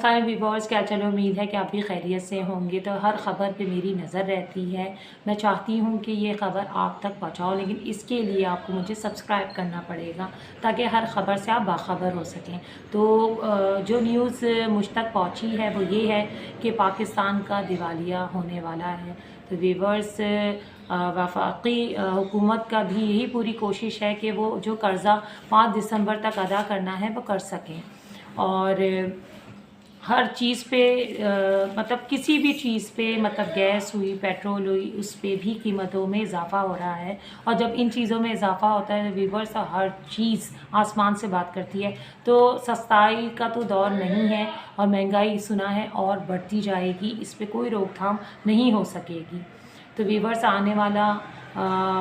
नमस्कार व्यूअर्स, क्या चलो उम्मीद है कि आप भी खैरियत से होंगे। तो हर ख़बर पे मेरी नज़र रहती है। मैं चाहती हूँ कि ये ख़बर आप तक पहुँचाओ, लेकिन इसके लिए आपको मुझे सब्सक्राइब करना पड़ेगा ताकि हर ख़बर से आप बाखबर हो सकें। तो जो न्यूज़ मुझ तक पहुँची है वो ये है कि पाकिस्तान का दिवालिया होने वाला है। तो व्यूअर्स, वफाकी हुकूमत का भी यही पूरी कोशिश है कि वो जो कर्ज़ा 5 दिसंबर तक अदा करना है वो कर सकें। और हर चीज़ पे मतलब किसी भी चीज़ पे, मतलब गैस हुई, पेट्रोल हुई, उस पे भी कीमतों में इजाफ़ा हो रहा है। और जब इन चीज़ों में इजाफ़ा होता है तो व्यूअर्स, तो हर चीज़ आसमान से बात करती है। तो सस्ताई का तो दौर नहीं है और महंगाई सुना है और बढ़ती जाएगी, इस पे कोई रोकथाम नहीं हो सकेगी। तो व्यूअर्स, आने वाला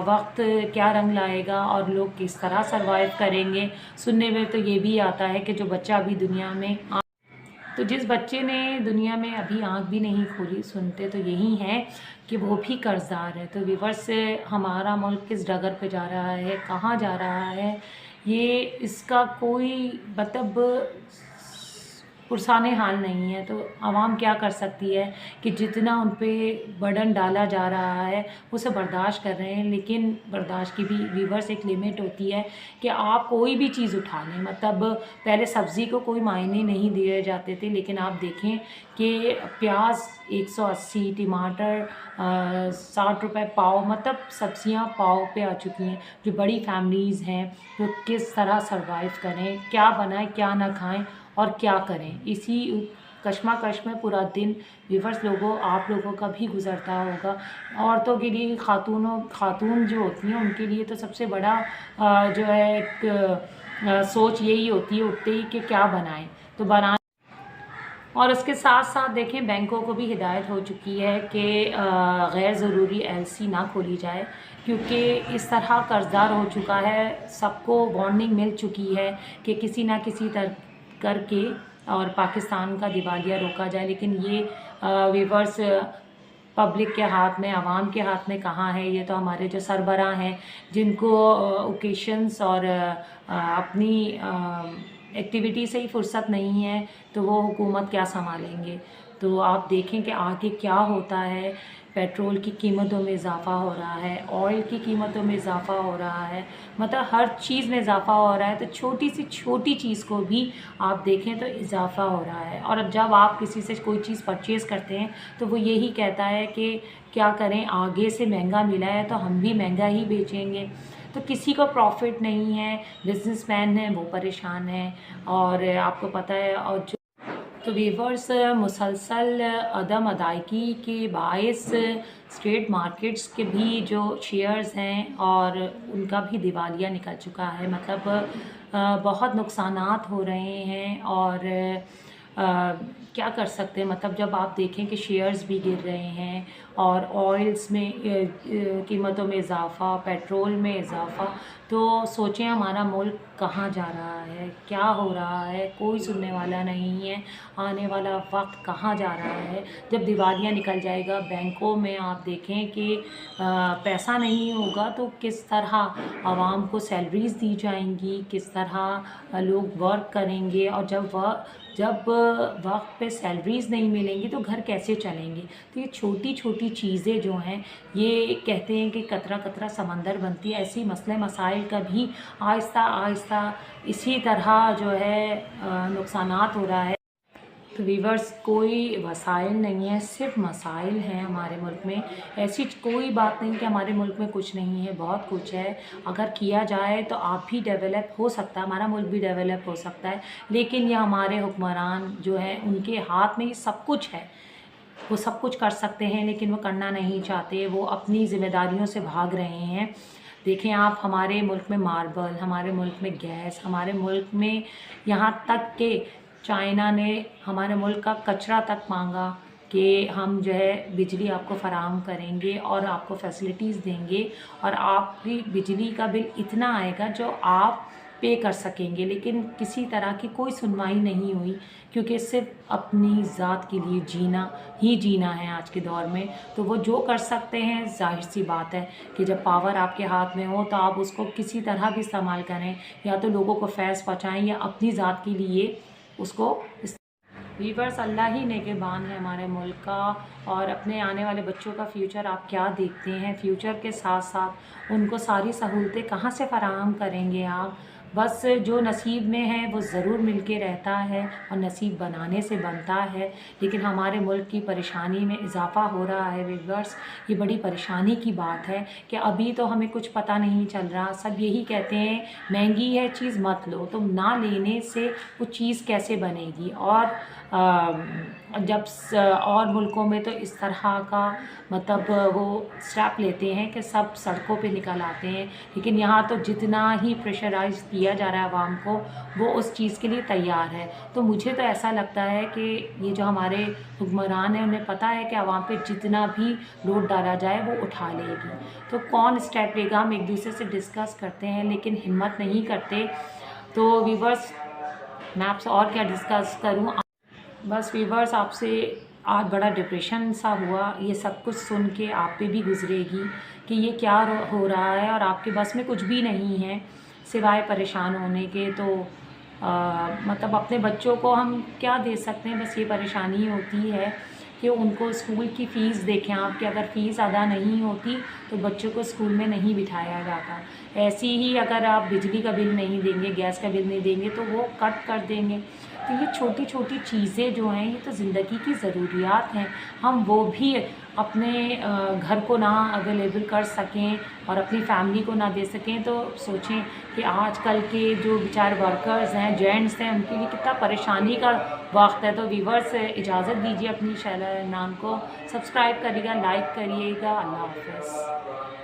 वक्त क्या रंग लाएगा और लोग किस तरह सरवाइव करेंगे। सुनने में तो ये भी आता है कि जो बच्चा अभी दुनिया में तो जिस बच्चे ने दुनिया में अभी आँख भी नहीं खोली, सुनते तो यही है कि वो भी कर्ज़दार है। तो व्यूअर्स, हमारा मुल्क किस डगर पे जा रहा है, कहाँ जा रहा है, ये इसका कोई मतलब पुरसाने हाल नहीं है। तो आवाम क्या कर सकती है कि जितना उन पे बर्डन डाला जा रहा है उसे बर्दाश्त कर रहे हैं, लेकिन बर्दाश्त की भी व्यूअर्स एक लिमिट होती है कि आप कोई भी चीज़ उठा लें। मतलब पहले सब्ज़ी को कोई मायने नहीं दिए जाते थे, लेकिन आप देखें कि प्याज 180, टमाटर 60 रुपए पाव, मतलब सब्ज़ियाँ पाव पे आ चुकी हैं। जो बड़ी फैमिलीज़ हैं तो किस तरह सरवाइव करें, क्या बनाएं, क्या ना खाएं और क्या करें, इसी कश्मकश में पूरा दिन व्यूअर्स आप लोगों का भी गुजरता होगा। औरतों के लिए, खातून जो होती हैं उनके लिए तो सबसे बड़ा जो है एक सोच यही होती है उठते ही कि क्या बनाएं। तो बना और उसके साथ साथ देखें, बैंकों को भी हिदायत हो चुकी है कि गैर ज़रूरी एलसी ना खोली जाए, क्योंकि इस तरह कर्ज़दार हो चुका है। सबको वार्निंग मिल चुकी है कि किसी ना किसी तरह करके और पाकिस्तान का दिवालिया रोका जाए। लेकिन ये व्यूअर्स, पब्लिक के हाथ में, आवाम के हाथ में कहाँ है। ये तो हमारे जो सरबराह हैं, जिनको ओकेशंस और अपनी एक्टिविटी से ही फुर्सत नहीं है, तो वो हुकूमत क्या संभालेंगे। तो आप देखें कि आगे क्या होता है। पेट्रोल की कीमतों में इजाफ़ा हो रहा है, ऑयल की कीमतों में इजाफ़ा हो रहा है, मतलब हर चीज़ में इजाफ़ा हो रहा है। तो छोटी सी छोटी चीज़ को भी आप देखें तो इजाफ़ा हो रहा है। और अब जब आप किसी से कोई चीज़ परचेज़ करते हैं तो वो यही कहता है कि क्या करें, आगे से महंगा मिला है तो हम भी महंगा ही बेचेंगे। तो किसी को प्रॉफिट नहीं है। बिजनेसमैन हैं वो परेशान हैं। और आपको पता है, और जो तो व्यूअर्स, मुसलसल अदम अदायगी के बायस स्ट्रीट मार्केट्स के भी जो शेयर्स हैं और उनका भी दिवालिया निकल चुका है। मतलब बहुत नुकसानात हो रहे हैं। और क्या कर सकते हैं, मतलब जब आप देखें कि शेयर्स भी गिर रहे हैं और ऑयल्स में कीमतों में इजाफ़ा, पेट्रोल में इजाफ़ा, तो सोचें हमारा मुल्क कहाँ जा रहा है, क्या हो रहा है, कोई सुनने वाला नहीं है। आने वाला वक्त कहाँ जा रहा है। जब दिवालिया निकल जाएगा, बैंकों में आप देखें कि पैसा नहीं होगा तो किस तरह आवाम को सैलरीज़ दी जाएंगी, किस तरह लोग वर्क करेंगे। और जब वक्त पे सैलरीज़ नहीं मिलेंगी तो घर कैसे चलेंगे। तो ये छोटी छोटी चीज़ें जो हैं, ये कहते हैं कि कतरा कतरा समंदर बनती है। ऐसी मसले मसाइल का भी आहिस्ता आहिस्ता इसी तरह जो है नुकसानात हो रहा है। तो व्यूअर्स, कोई वसाइल नहीं है, सिर्फ मसाइल हैं हमारे मुल्क में। ऐसी कोई बात नहीं कि हमारे मुल्क में कुछ नहीं है, बहुत कुछ है। अगर किया जाए तो आप भी डेवलप हो सकता है, हमारा मुल्क भी डेवलप हो सकता है। लेकिन ये हमारे हुक्मरान जो हैं, उनके हाथ में ये सब कुछ है। वो सब कुछ कर सकते हैं लेकिन वो करना नहीं चाहते। वो अपनी ज़िम्मेदारियों से भाग रहे हैं। देखें आप, हमारे मुल्क में मार्बल, हमारे मुल्क में गैस, हमारे मुल्क में यहाँ तक कि चाइना ने हमारे मुल्क का कचरा तक मांगा कि हम जो है बिजली आपको फ़राहम करेंगे और आपको फैसिलिटीज़ देंगे और आप भी बिजली का बिल इतना आएगा जो आप पे कर सकेंगे। लेकिन किसी तरह की कोई सुनवाई नहीं हुई, क्योंकि सिर्फ अपनी ज़ात के लिए जीना ही जीना है आज के दौर में। तो वो जो कर सकते हैं, जाहिर सी बात है कि जब पावर आपके हाथ में हो तो आप उसको किसी तरह भी इस्तेमाल करें, या तो लोगों को फैज़ पहुँचाएँ या अपनी ज़ात के लिए उसको वीवर्स, अल्लाह ही निगहबान है हमारे मुल्क का, और अपने आने वाले बच्चों का फ्यूचर आप क्या देखते हैं? फ्यूचर के साथ साथ उनको सारी सहूलतें कहाँ से फ़राहम करेंगे आप? बस जो नसीब में है वो ज़रूर मिल के रहता है, और नसीब बनाने से बनता है। लेकिन हमारे मुल्क की परेशानी में इजाफ़ा हो रहा है वीवर्स, ये बड़ी परेशानी की बात है कि अभी तो हमें कुछ पता नहीं चल रहा। सब यही कहते हैं महंगी है चीज़ मत लो, तो ना लेने से वो चीज़ कैसे बनेगी? और और मुल्कों में तो इस तरह का मतलब वो स्टेप लेते हैं कि सब सड़कों पे निकल आते हैं, लेकिन यहाँ तो जितना ही प्रेशराइज़ किया जा रहा है आवाम को, वो उस चीज़ के लिए तैयार है। तो मुझे तो ऐसा लगता है कि ये जो हमारे हुक्मरान हैं, उन्हें पता है कि आवाम पे जितना भी लोड डाला जाए वो उठा लेगी। तो कौन स्टेप लेगा, हम एक दूसरे से डिस्कस करते हैं लेकिन हिम्मत नहीं करते। तो व्यूअर्स, मैं आपसे और क्या डिस्कस करूँ। बस व्यूअर्स, आपसे आज बड़ा डिप्रेशन सा हुआ, ये सब कुछ सुन के आप पे भी गुजरेगी कि ये क्या हो रहा है, और आपके बस में कुछ भी नहीं है सिवाय परेशान होने के। तो मतलब अपने बच्चों को हम क्या दे सकते हैं? बस ये परेशानी होती है कि उनको स्कूल की फ़ीस देखें आप, कि अगर फ़ीस अदा नहीं होती तो बच्चों को स्कूल में नहीं बिठाया जाता। ऐसी ही अगर आप बिजली का बिल नहीं देंगे, गैस का बिल नहीं देंगे, तो वो कट कर देंगे। तो ये छोटी छोटी चीज़ें जो हैं, ये तो ज़िंदगी की ज़रूरियात हैं। हम वो भी अपने घर को ना अवेलेबल कर सकें और अपनी फैमिली को ना दे सकें, तो सोचें कि आजकल के जो बेचारे वर्कर्स हैं, जेंट्स हैं, उनके लिए कितना परेशानी का वक्त है। तो व्यूअर्स, इजाज़त दीजिए अपनी चैनल को सब्सक्राइब करिएगा, लाइक करिएगा। अल्लाह हाफ़िज़।